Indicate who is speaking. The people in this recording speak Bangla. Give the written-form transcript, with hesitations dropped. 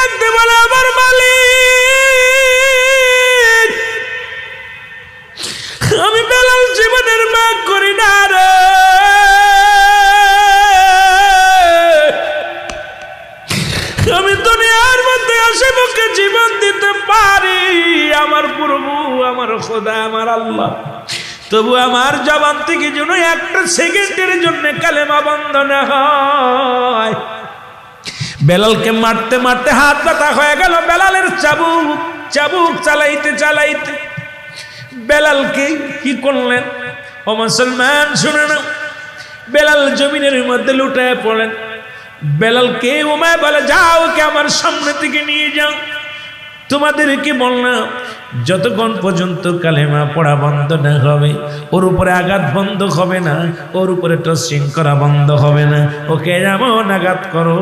Speaker 1: ডাকতে বলে আমার মালিক, আমি বেলাল জীবনের মাগ করি না রে, আমি দুনিয়ার মধ্যে আশেপাশে জীবন দিতে পারি আমার প্রভু, আমার খোদা, আমার আল্লাহ, তবু আমার জবান থেকে যেন একটা সেকেন্ডের জন্য কালেমা বন্ধ না হয়। বেলালকে মারতে মারতে হাত ব্যথা হয়ে গেল। বেলালের চাবুক চালাইতে চালাইতে বেলালকে কি করলেন? ও মুসলমান শুনে না, বেলাল জমিনের মধ্যে লুটায় পড়লেন। বেলালকে উমায় বলে, যাও কে আমার সামনে থেকে নিয়ে যাও। তোমাদেরকে বললাম যতক্ষণ পর্যন্ত কালেমা পড়া বন্ধ না হবে, ওর উপরে আঘাত বন্ধ হবে না, ওর উপরে টসিং করা বন্ধ হবে না, ওকে এমন আঘাত করো